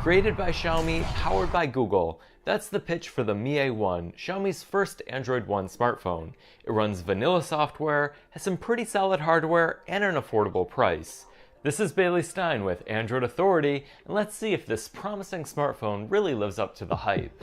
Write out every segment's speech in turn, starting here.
Created by Xiaomi, powered by Google, that's the pitch for the Mi A1, Xiaomi's first Android One smartphone. It runs vanilla software, has some pretty solid hardware, and an affordable price. This is Bailey Stein with Android Authority, and let's see if this promising smartphone really lives up to the hype.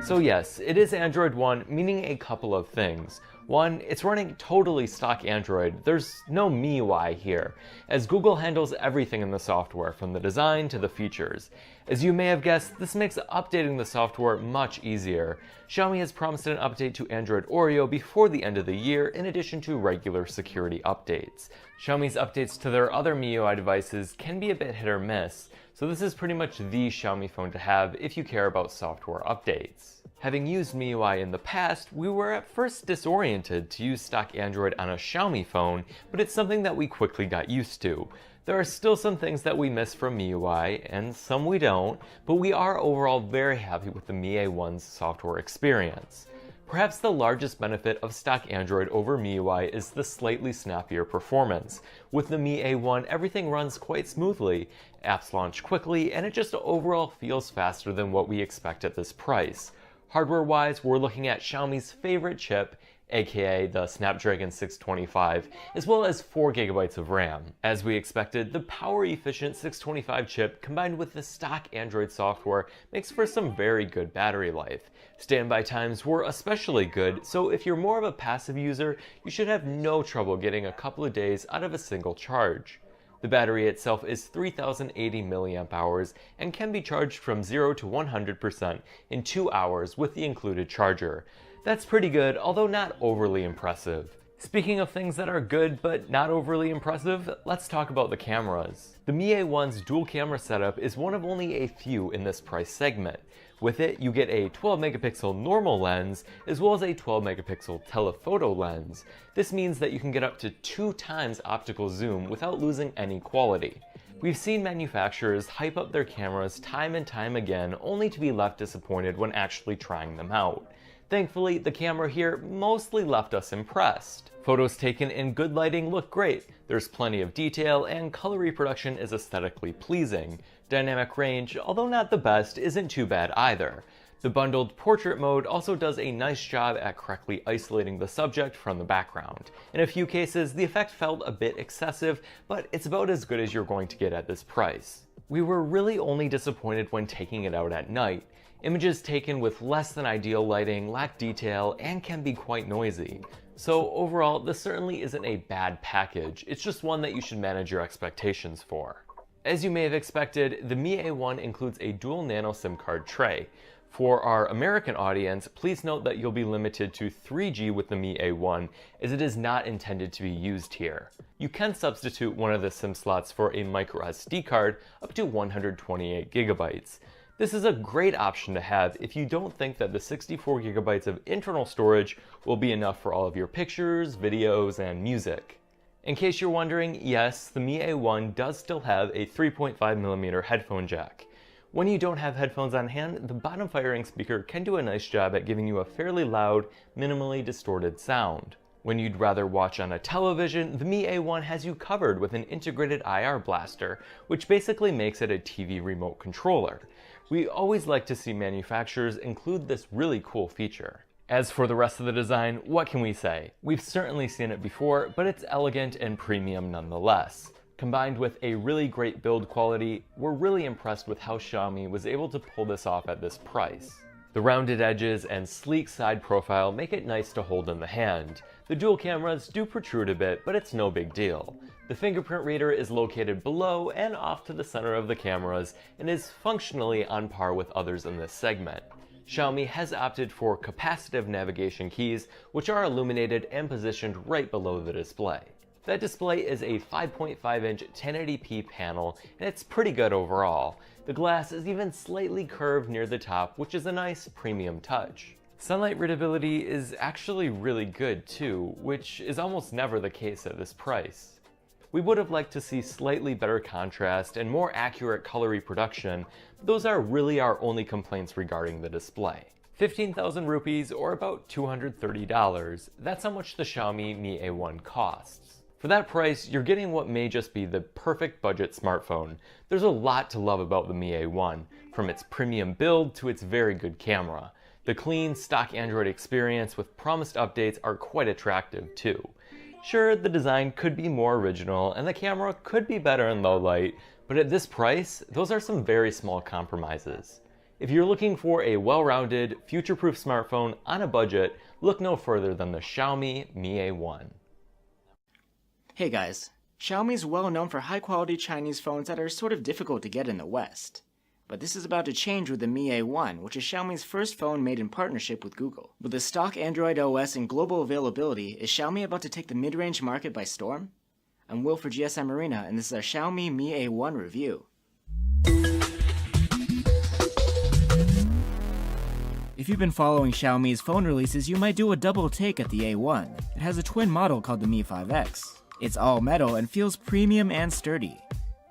So yes, it is Android One, meaning a couple of things. One, it's running totally stock Android. There's no MIUI here, as Google handles everything in the software, from the design to the features. As you may have guessed, this makes updating the software much easier. Xiaomi has promised an update to Android Oreo before the end of the year, in addition to regular security updates. Xiaomi's updates to their other MIUI devices can be a bit hit or miss, so this is pretty much the Xiaomi phone to have if you care about software updates. Having used MIUI in the past, we were at first disoriented to use stock Android on a Xiaomi phone, but it's something that we quickly got used to. There are still some things that we miss from MIUI, and some we don't, but we are overall very happy with the Mi A1's software experience. Perhaps the largest benefit of stock Android over MIUI is the slightly snappier performance. With the Mi A1, everything runs quite smoothly, apps launch quickly, and it just overall feels faster than what we expect at this price. Hardware-wise, we're looking at Xiaomi's favorite chip, aka the Snapdragon 625, as well as 4GB of RAM. As we expected, the power-efficient 625 chip combined with the stock Android software makes for some very good battery life. Standby times were especially good, so if you're more of a passive user, you should have no trouble getting a couple of days out of a single charge. The battery itself is 3080 mAh and can be charged from 0 to 100% in 2 hours with the included charger. That's pretty good, although not overly impressive. Speaking of things that are good but not overly impressive, let's talk about the cameras. The Mi A1's dual camera setup is one of only a few in this price segment. With it, you get a 12-megapixel normal lens, as well as a 12-megapixel telephoto lens. This means that you can get up to 2 times optical zoom without losing any quality. We've seen manufacturers hype up their cameras time and time again, only to be left disappointed when actually trying them out. Thankfully, the camera here mostly left us impressed. Photos taken in good lighting look great, there's plenty of detail, and color reproduction is aesthetically pleasing. Dynamic range, although not the best, isn't too bad either. The bundled portrait mode also does a nice job at correctly isolating the subject from the background. In a few cases, the effect felt a bit excessive, but it's about as good as you're going to get at this price. We were really only disappointed when taking it out at night. Images taken with less than ideal lighting lack detail and can be quite noisy. So overall, this certainly isn't a bad package, it's just one that you should manage your expectations for. As you may have expected, the Mi A1 includes a dual nano SIM card tray. For our American audience, please note that you'll be limited to 3G with the Mi A1, as it is not intended to be used here. You can substitute one of the SIM slots for a micro SD card up to 128GB. This is a great option to have if you don't think that the 64GB of internal storage will be enough for all of your pictures, videos, and music. In case you're wondering, yes, the Mi A1 does still have a 3.5mm headphone jack. When you don't have headphones on hand, the bottom firing speaker can do a nice job at giving you a fairly loud, minimally distorted sound. When you'd rather watch on a television, the Mi A1 has you covered with an integrated IR blaster, which basically makes it a TV remote controller. We always like to see manufacturers include this really cool feature. As for the rest of the design, what can we say? We've certainly seen it before, but it's elegant and premium nonetheless. Combined with a really great build quality, we're really impressed with how Xiaomi was able to pull this off at this price. The rounded edges and sleek side profile make it nice to hold in the hand. The dual cameras do protrude a bit, but it's no big deal. The fingerprint reader is located below and off to the center of the cameras and is functionally on par with others in this segment. Xiaomi has opted for capacitive navigation keys, which are illuminated and positioned right below the display. That display is a 5.5-inch 1080p panel, and it's pretty good overall. The glass is even slightly curved near the top, which is a nice premium touch. Sunlight readability is actually really good too, which is almost never the case at this price. We would have liked to see slightly better contrast and more accurate color reproduction, but those are really our only complaints regarding the display. 15,000 rupees or about $230. That's how much the Xiaomi Mi A1 costs. For that price, you're getting what may just be the perfect budget smartphone. There's a lot to love about the Mi A1, from its premium build to its very good camera. The clean, stock Android experience with promised updates are quite attractive too. Sure, the design could be more original and the camera could be better in low light, but at this price, those are some very small compromises. If you're looking for a well-rounded, future-proof smartphone on a budget, look no further than the Xiaomi Mi A1. Hey guys, Xiaomi is well known for high-quality Chinese phones that are sort of difficult to get in the West. But this is about to change with the Mi A1, which is Xiaomi's first phone made in partnership with Google. With the stock Android OS and global availability, is Xiaomi about to take the mid-range market by storm? I'm Will for GSM Arena, and this is our Xiaomi Mi A1 review. If you've been following Xiaomi's phone releases, you might do a double take at the A1. It has a twin model called the Mi 5X. It's all metal and feels premium and sturdy.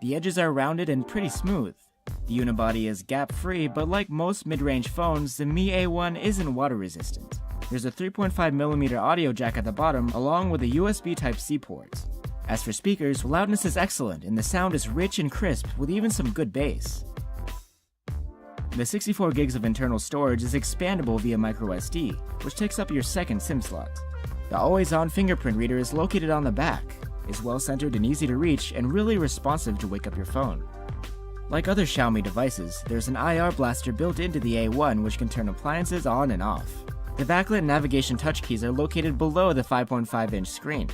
The edges are rounded and pretty smooth. The unibody is gap-free, but like most mid-range phones, the Mi A1 isn't water-resistant. There's a 3.5mm audio jack at the bottom, along with a USB Type-C port. As for speakers, loudness is excellent, and the sound is rich and crisp, with even some good bass. The 64 gigs of internal storage is expandable via microSD, which takes up your second SIM slot. The always-on fingerprint reader is located on the back, is well-centered and easy to reach, and really responsive to wake up your phone. Like other Xiaomi devices, there's an IR blaster built into the A1 which can turn appliances on and off. The backlit navigation touch keys are located below the 5.5-inch screen.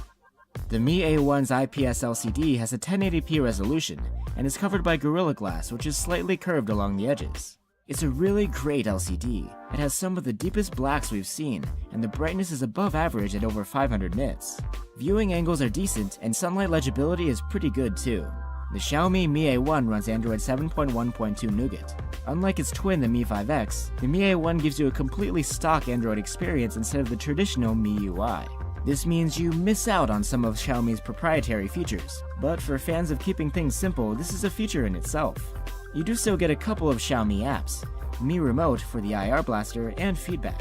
The Mi A1's IPS LCD has a 1080p resolution and is covered by Gorilla Glass, which is slightly curved along the edges. It's a really great LCD. It has some of the deepest blacks we've seen, and the brightness is above average at over 500 nits. Viewing angles are decent, and sunlight legibility is pretty good too. The Xiaomi Mi A1 runs Android 7.1.2 Nougat. Unlike its twin, the Mi 5X, the Mi A1 gives you a completely stock Android experience instead of the traditional Mi UI. This means you miss out on some of Xiaomi's proprietary features, but for fans of keeping things simple, this is a feature in itself. You do still get a couple of Xiaomi apps, Mi Remote for the IR blaster, and feedback.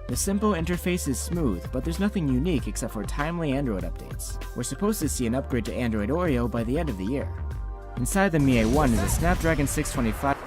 The simple interface is smooth, but there's nothing unique except for timely Android updates. We're supposed to see an upgrade to Android Oreo by the end of the year. Inside the Mi A1 is a Snapdragon 625